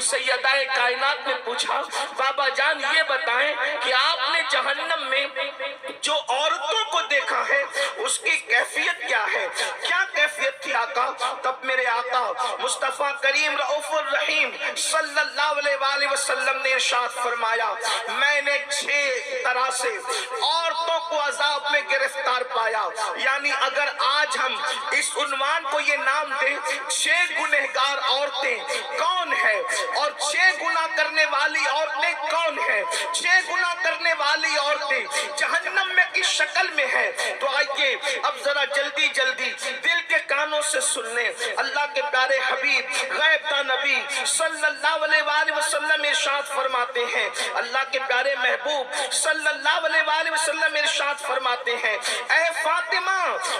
सैयदा कायनात ने पूछा, बाबा जान ये बताएं कि आपने जहन्नम में जो औरतों को देखा है उसकी कैफियत क्या है, क्या कैफियत थी आका? तब मेरे आका मुस्तफा करीम रऊफुर रहीम सल्लल्लाहु अलैहि वसल्लम ने इरशाद फरमाया, मैंने 6 तरह से औरतों को अजाब में गिरफ्तार पाया। यानी अगर आज हम इस उन्वान को ये नाम दें, 6 गुनहगार औरतें कौन है और 6 गुनाह करने वाली औरतें कौन है, 6 गुनाह करने वाली औरतें जहन्नम में किस शक्ल में है, तो आइए अब जरा जल्दी जल्दी दिल के कानों से सुन लें। अल्लाह के प्यारे हबीब गैब दा नबी सल्लल्लाहु अलैहि वसल्लम इरशाद फरमाते हैं, अल्लाह के प्यारे महबूब सल्लल्लाहु अलैहि वसल्लम इरशाद फरमाते हैं, ऐ फातिमा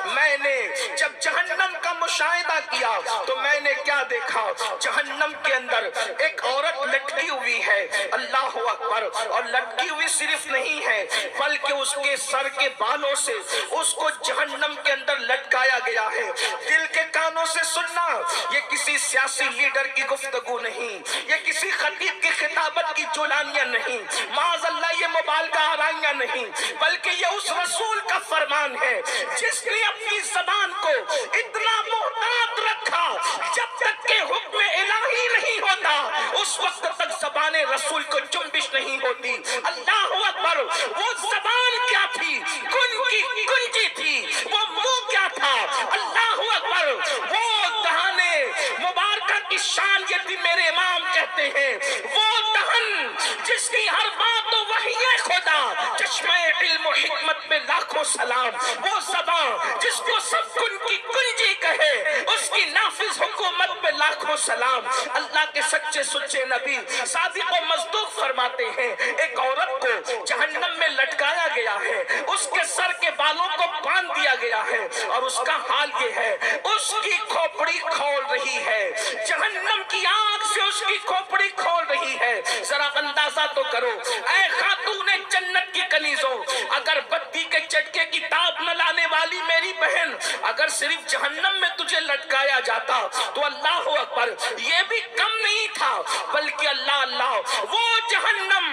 मैंने जब जहन्नम का मुशाहिदा किया तो मैंने क्या देखा, जहन्नम के अंदर एक औरत लटकी हुई है, अल्लाह अकबर। और लटकी हुई सिर्फ नहीं है बल्कि उसके सर के बालों से उसको जहन्नम के अंदर लटकाया गया है। दिल के कानों से सुनना, ये किसी सियासी लीडर की गुफ्तगू नहीं, ये किसी खतीब की खिताबत की जुलानियां नहीं, माज़अल्लाह ये मुबालगा आराइयां नहीं, बल्कि ये उस रसूल का फरमान है जिसने अपनी जबान को इतना मोहतात रखा जब तक के हुक्म इलाही नहीं होता उस वक्त तक जबान रसूल को जुम्बिश नहीं होती। अल्लाह अकबर। वो जबान क्या थी, कुंजी थी, वो मुंह क्या था, अल्लाह अकबर। वो दहाने मुबारका की शान ये थी, मेरे इमाम कहते हैं, वो दहन जिसकी हर बात तो वही है खुदा, चश्मे इल्म और हिकमत में लाखों सलाम। वो ज़बान जिसको सब की कुंजी कहे उसकी नाफिज हुकूमत में लाखों सलाम। अल्लाह के सच्चे सुच्चे नबी सादिक व मज़दूक फरमाते हैं, एक औरत को जहन्नम में लटकाया गया है, उसके सर के बालों को बांध दिया गया है और उसका हाल ये है, उसकी खोपड़ी खोल रही है, जहन्नम की आग से उसकी खोपड़ी खोल रही है। जरा अंदाजा तो करो, ऐ खातूने जन्नत की कनीजों, अगर बत्ती के चटके की ताप न लाने वाली मेरी बहन, अगर सिर्फ जहन्नम में तुझे लटकाया जाता तो अल्लाह अकबर, ये भी कम नहीं था, बल्कि अल्लाह अल्लाह, वो जहन्नम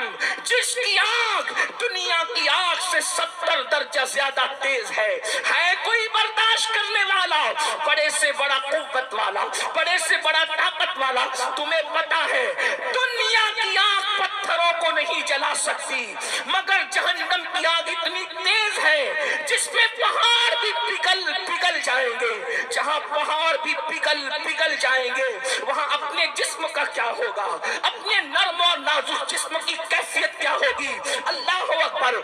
जिसकी आग दुनिया की आग से 70 दर्जा ज्यादा तेज है कोई बर्दाश्त करने वाला, बड़े से बड़ा कुव्वत वाला, बड़े से बड़ा ताकत वाला। तुम्हें पता है दुनिया की आग पत्थरों को नहीं जला सकती, मगर जहन्नम की आग इतनी तेज है जिसमें पहाड़ भी पिघल जाएंगे। जहां पहाड़ भी पिघल जाएंगे वहां अपने जिस्म का क्या होगा, अपने नर्म और नाजुक जिस्म की कैफियत क्या होगी। अल्लाह अकबर।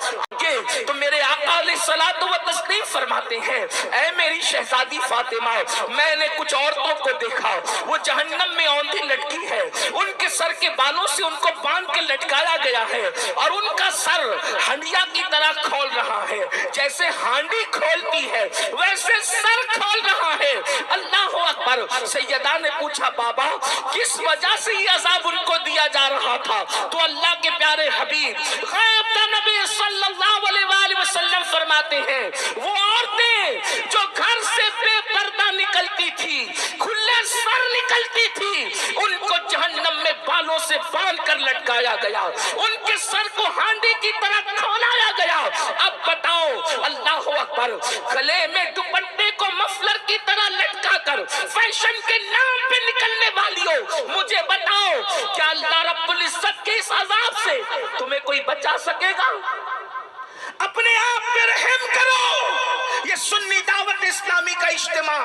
तो मेरे आका अलैहिस्सलातु व तस्लीम फरमाते हैं, ऐ मेरी शहजादी फातिमा, मैंने कुछ औरतों को देखा, वो जहन्नम में औंधी लटकी है, उनके सर के बालों से उनको बांध के लटकाया गया है और उनका सर हंडिया की तरह खोल रहा है, जैसे हांडी खोलती है वैसे सर खोल रहा है। अल्लाह अकबर। सैयदा ने पूछा, बाबा किस वजह से ये अजाब उनको दिया जा रहा था? तो अल्लाह के प्यारे हबीब गैब दा नबी सल्लल्लाहु अलैहि वसल्लम फरमाते हैं, वो औरतें जो घर से बेपर्दा निकलती थी, खुले सर निकलती थी, उनको जहन्नम में बालों से बांध कर लटकाया गया, उनके सर को हांडी की तरह खोलाया गया। अब बताओ, अल्लाह अकबर, गले में दुपट्टे को मफलर की तरह लटका कर फैशन के नाम पे निकलने वाली हो, मुझे बताओ क्या अल्लाह रब्बुल इज्जत के इस अजाब से तुम्हें कोई बचा सकेगा? अपने आप पे रहम करो। ये सुन्नी दावत इस्लामी का इज्तिमा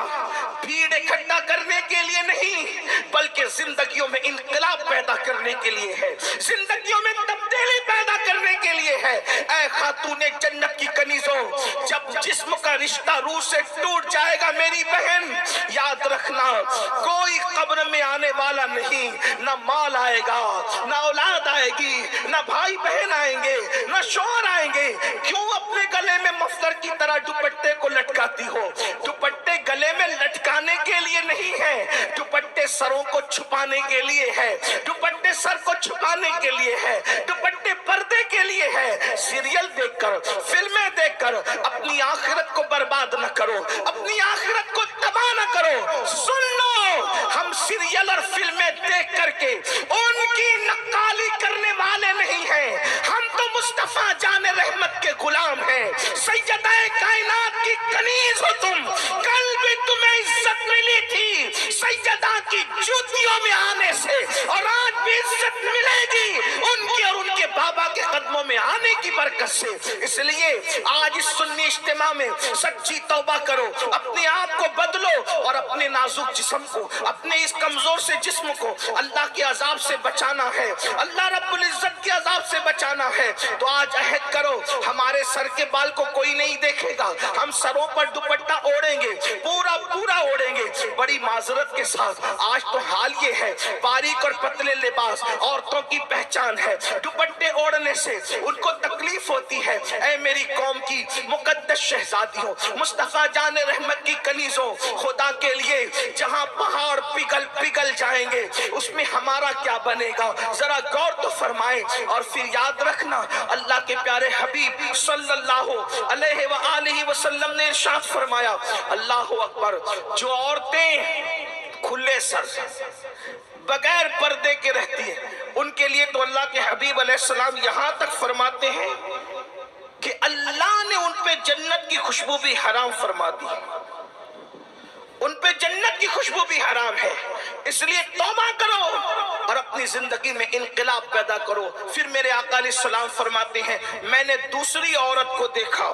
भीड़ इकट्ठा करने के लिए नहीं, बल्कि जिंदगियों में इनकलाब पैदा करने के लिए है, जिंदगियों में तब्दीली पैदा करने के लिए है। ऐ खातूने जन्नत की कनीजों, जब जिस्म का रिश्ता रूह से टूट जाएगा मेरी बहन, याद रखना कोई कब्र में आने वाला नहीं, न माल आएगा, न औलाद आएगी, न भाई बहन आएंगे, न शोहर आएंगे। क्यों अपने गले में मफलर की तरह दुपट्टे को लटकाती हो? दुपट्टे गले में लटकाने के लिए नहीं है, दुपट्टे सरों को छुपाने के लिए है, दुपट्टे सर को छुपाने के लिए है, दुपट्टे पर्दे के लिए है। सीरियल देखकर, फिल्में देखकर अपनी आखिरत को बर्बाद न करो, अपनी आखिरत को तबाह न करो। सुन लो, हम सीरियल और फिल्में देख करके उन की नक्काली करने वाले नहीं हैं, हम तो मुस्तफा जान रहमत के गुलाम हैं। सैयदा कायनात की कनीज हो तुम, कल भी तुम्हें इज्जत मिली थी सैयदा की जूतियों में आने से, और आज भी इज्जत मिलेगी उनके और उनके बाबा के कदमों में आने की बरकत से। इसलिए आज इस सुन्नी इज्तिमा में सच्ची तौबा करो, अपने आप को बदलो और अपने नाजुक जिस्म को, अपने इस कमजोर से जिस्म को अल्लाह के अजाब से बचाना है, अल्लाह रब्बुल इज्जत के अजाब से बचाना है। तो आज अहद करो, हमारे सर के बाल को कोई नहीं देखेगा, हम सरों पर दुपट्टा ओढ़ेंगे, पूरा पूरा ओढ़ेंगे बड़ी माजरत के साथ। आज तो हाल ये है, बारीक और पतले लिबास औरतों की पहचान है, दुपट्टे ओढ़ने से उनको तकलीफ होती है। ऐ मेरी कौम की मुकद्दस शहजादियों, मुस्तफा जान रहमत की कनीजों, खुदा के लिए जहां पहाड़ पिघल पिघल जाएंगे उसमें हमारा क्या बनेगा, जरा गौर तो फरमाएं। और फिर याद रखना, अल्लाह के प्यारे हबीब सल्लल्लाहु अलैहि वआलिहि वसल्लम ने इरशाद फरमाया, अल्लाहु अकबर, जो औरतें खुले सर बगैर पर्दे के रहती है उनके लिए तो अल्लाह के हबीब अलैहिस्सलाम यहां तक फरमाते हैं कि अल्लाह ने उन पे जन्नत की खुशबू भी हराम फरमा दी, उन पे जन्नत की खुशबू भी हराम है। इसलिए तौबा करो और अपनी जिंदगी में इनकलाब पैदा करो। फिर मेरे आका अलैहिस्सलाम फरमाते हैं, मैंने दूसरी औरत को देखा,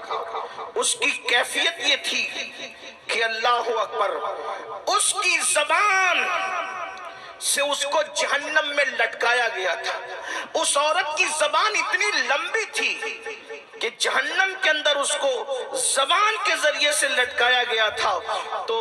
उसकी कैफियत ये थी कि अल्लाह अकबर, उसकी जबान से उसको जहन्नम में लटकाया गया था। उस औरत की जबान इतनी लंबी थी कि जहन्नम के अंदर उसको जबान के जरिए से लटकाया गया था। तो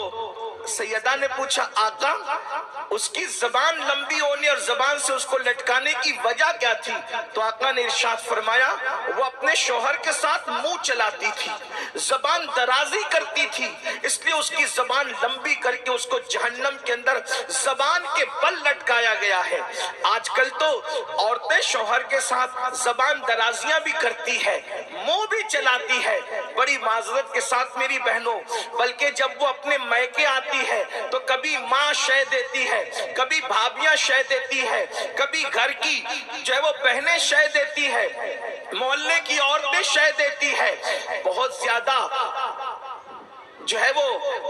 सैयदा ने पूछा, आका उसकी जबान लंबी होने और जबान से उसको लटकाने की वजह क्या थी? तो आका ने इरशाद फरमाया, वो अपने शौहर के साथ मुंह चलाती थी, जबान दराजी करती थी, इसलिए उसकी जबान लंबी करके उसको जहन्नम के अंदर जबान के बल लटकाया गया है। आजकल तो औरतें शौहर के साथ जबान दराजियां भी करती है, मुंह भी चलाती है, बड़ी माजरत के साथ मेरी बहनों। बल्कि जब वो अपने मैके आती है तो कभी माँ शय देती है, कभी भाभियां शय देती है, कभी घर की जो है वो बहनें शय देती है, मोहल्ले की औरतें शय देती है। बहुत ज्यादा जो है वो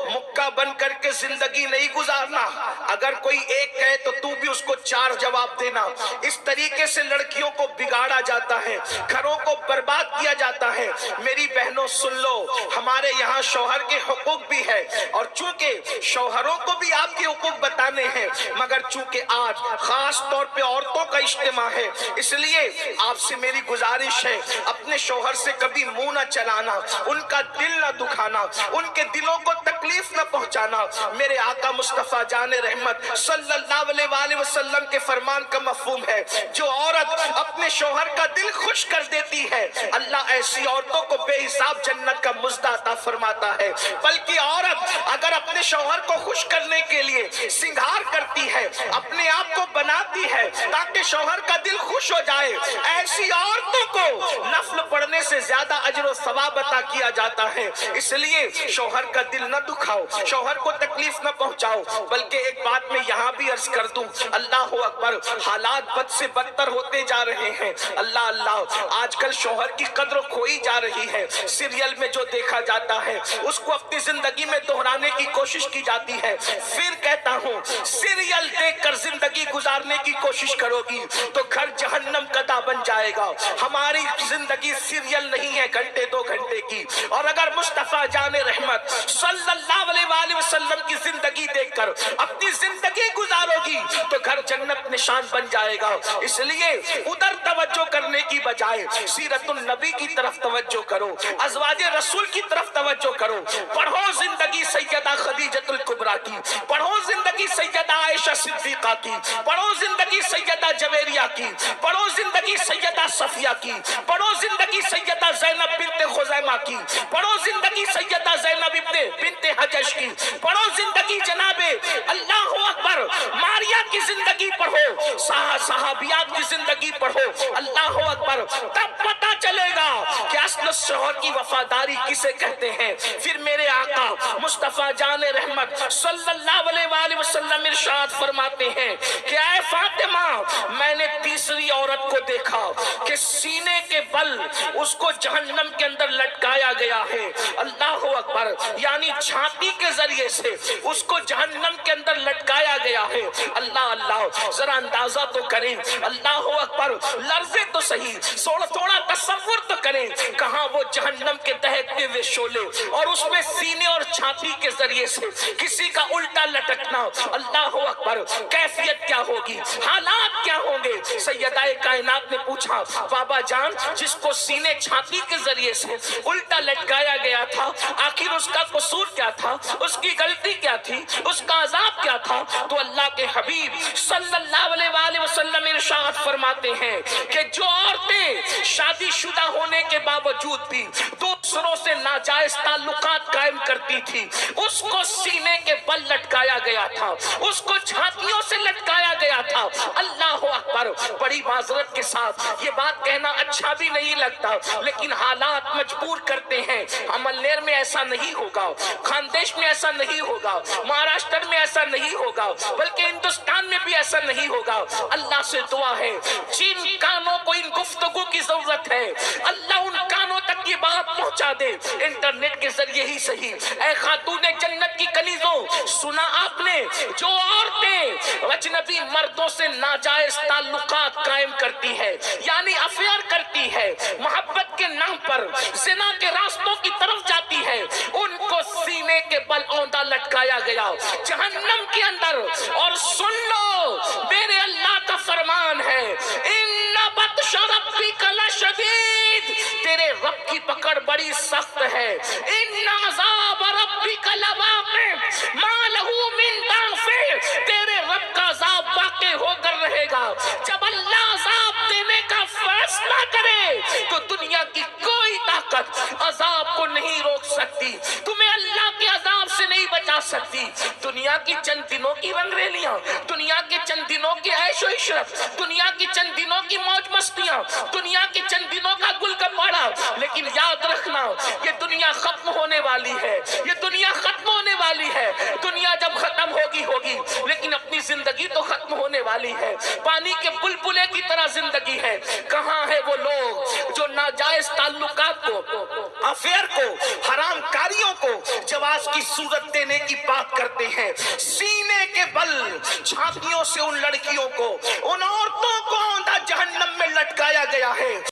मुक्का बन करके जिंदगी नहीं गुजारना। अगर कोई एक कहे तो तू भी उसको चार जवाब देना। इस तरीके से लड़कियों को बिगाड़ा जाता है, घरों को बर्बाद किया जाता है। मेरी बहनों सुन लो, हमारे यहाँ शौहर के हुकूक भी है, और चूंकि शौहरों को भी आपके हुकूक बताने हैं, मगर चूंकि आज खास तौर पे औरतों का इज्तिमा है, इसलिए आपसे मेरी गुजारिश है, अपने शौहर से कभी मुंह न चलाना, उनका दिल न दुखाना, उनके दिलों को तकलीफ न पहुंचाना। मेरे आका मुस्तफा जाने रहमत सल्लल्लाहु अलैहि वसल्लम के फरमान का मफहूम है, जो औरत अपने शौहर का दिल खुश कर देती है, अल्लाह ऐसी औरतों को बेहिसाब जन्नत का मुज़्दा अता फरमाता है। बल्कि औरत अगर अपने शौहर को खुश करने के लिए सिंगार करती है, अपने आप को बनाती है ताकि शौहर का दिल खुश हो जाए, ऐसी औरतों को नफल पढ़ने से ज्यादा अजर और सवाब अता किया जाता है। इसलिए शौहर का दिल न दुखाओ, शौहर को तकलीफ न पहुंचाओ। बल्कि एक बात मैं यहाँ भी अर्ज कर दूं, अल्लाह अकबर, हालात बद से बदतर होते जा रहे हैं। अल्लाह अल्लाह, आजकल शौहर की कद्र खोई जा रही है। सीरियल में जो देखा जाता है उसको अपनी जिंदगी में दोहराने की कोशिश की जाती है। फिर कहता हूँ, सीरियल देखकर जिंदगी गुजारने की कोशिश करोगी तो घर जहन्नम कदा बन जाएगा। हमारी जिंदगी सीरियल नहीं है घंटे दो घंटे की, और अगर मुस्तफा जाने रहमत सल्लल्लाहु अलैहि वसल्लम की जिंदगी देखकर अपनी जिंदगी गुजारोगी तो घर जन्नत निशान बन जाएगा। इसलिए उधर तवज्जो करने की बजाय सीरतुन नबी की तरफ तवज्जो करो, अज़वाजे रसूल की तरफ तवज्जो करो। पढ़ो जिंदगी सैयदा खदीजतुल कुबरा की, पढ़ो जिंदगी सैयदा आयशा सिद्दीका की, पढ़ो जिंदगी सैयदा जवेरिया की, पढ़ो जिंदगी सैयदा सफिया की, पढ़ो जिंदगी सैयदा ज़ैनब बिन्ते खुज़ैमा की, पढ़ो जिंदगी सैयदा ज़ैनब बिन्ते हजश की, पढ़ो जिंदगी जनाबे अल्लाहु अकबर मारिया की जिंदगी पढ़ो, सहाबियात की जिंदगी पढ़ो। अल्लाहु अकबर, तब पता चलेगा कि اصل شوہر کی وفاداری کسے کہتے ہیں؟ پھر میرے آقا مصطفیٰ جان رحمت صلی اللہ علیہ وآلہ وسلم ارشاد فرماتے ہیں کہ اے فاطمہ، میں نے تیسری عورت کو دیکھا کہ سینے کے بل اس کو جہنم کے اندر لٹکایا گیا ہے۔ اللہ اکبر، یعنی چھاتی کے ذریعے سے اس کو جہنم کے اندر لٹکایا گیا ہے۔ اللہ اللہ، ذرا اندازہ تو کریں، اللہ اکبر، لرزے تو صحیح، تھوڑا تصور تو کریں، کہاں وہ جہنم کے دہکتے ہوئے شعلے اور اس میں سینے اور چھاتی کے ذریعے سے کسی کا الٹا لٹکنا، اللہ اکبر، کیفیت کیا ہوگی، حالات کیا ہوں گے؟ سیدہ کائنات نے پوچھا بابا جان، جس کو سینے چھاتی کے ذریعے سے الٹا لٹکایا گیا تھا، آخر اس کا قصور کیا تھا، اس کی غلطی کیا تھی، اس کا عذاب کیا تھا؟ تو اللہ کے حبیب صلی اللہ علیہ وآلہ وسلم ارشاد فرماتے ہیں کہ جو عورتیں شادی شدہ ہونے کے باوجود بھی دوسروں سے ناجائز تعلقات قائم کرتی تھی، اس کو سینے کے بل لٹکایا گیا تھا، اس کو چھاتیوں سے لٹکایا گیا تھا۔ اللہ اکبر، بڑی معذرت کے ساتھ یہ بات کہنا اچھا بھی نہیں لگتا، لیکن حالات مجبور کرتے ہیں۔ عملنیر میں ایسا نہیں ہوگا، خاندیش میں ایسا نہیں ہوگا، مہاراشٹر میں ایسا نہیں ہوگا، بلکہ ہندوستان میں بھی ایسا نہیں ہوگا۔ اللہ سے دعا ہے جن کانوں کو ان گفتگو کی ضرورت ہے، اللہ ان کانوں تک یہ بات پہنچا دے، انٹرنیٹ کے ذریعے ہی صحیح۔ اے خاتون جنت کی کنیزوں، سنا آپ نے، جو عورتیں اجنبی مردوں سے ناجائز تعلقات قائم کرتی ہے، یعنی افیئر کرتی ہے، محبت کے نام پر زنا کے راستوں کی طرف جاتی ہے، ان کو سینے کے بل اوندا لٹکایا گیا جہنم کے اندر۔ اور سن لو، میرے اللہ کا فرمان ہے، اِنَّ بَطْشَ رَبِّكَ لَشَدِيدٌ، تیرے رب کی پکڑ بڑی سخت ہے۔ اِنَّ عَذَابَ رَبِّكَ لَوَاقِعٌ مَا لَهُ مِن دَافِعٍ، تیرے رب کا عذاب واقع ہو کر رہے گا۔ جب اللہ عذاب دینے کا فیصلہ کرے تو دنیا کی کوئی طاقت عذاب کو نہیں روک سکتی، تمہیں اللہ کے عذاب سے نہیں بچا سکتی۔ دنیا کی چند دنوں کی رنگ ریلیاں، دنیا کے چند دنوں کی عیش و عشرت، دنیا کی چند دنوں کی موج مستیاں، دنیا کے چند دنوں کا گل گپاڑا، لیکن یاد رکھنا یہ دنیا ختم ہونے والی ہے، یہ دنیا ختم ہونے والی ہے۔ دنیا جب ختم ہوگی لیکن اپنی زندگی تو ختم ہونے والی ہے۔ پانی کے بلبلے کی طرح زندگی ہے۔ کہاں ہے وہ لوگ جو ناجائز تعلقات کو، افیئر کو، حرام کاریوں کو جواز کی صورت دینے کی بات کرتے ہیں؟ سینے کے بل چھاتیوں سے ان لڑکیوں کو، ان عورتوں کو جہنم میں لٹکایا گیا ہے۔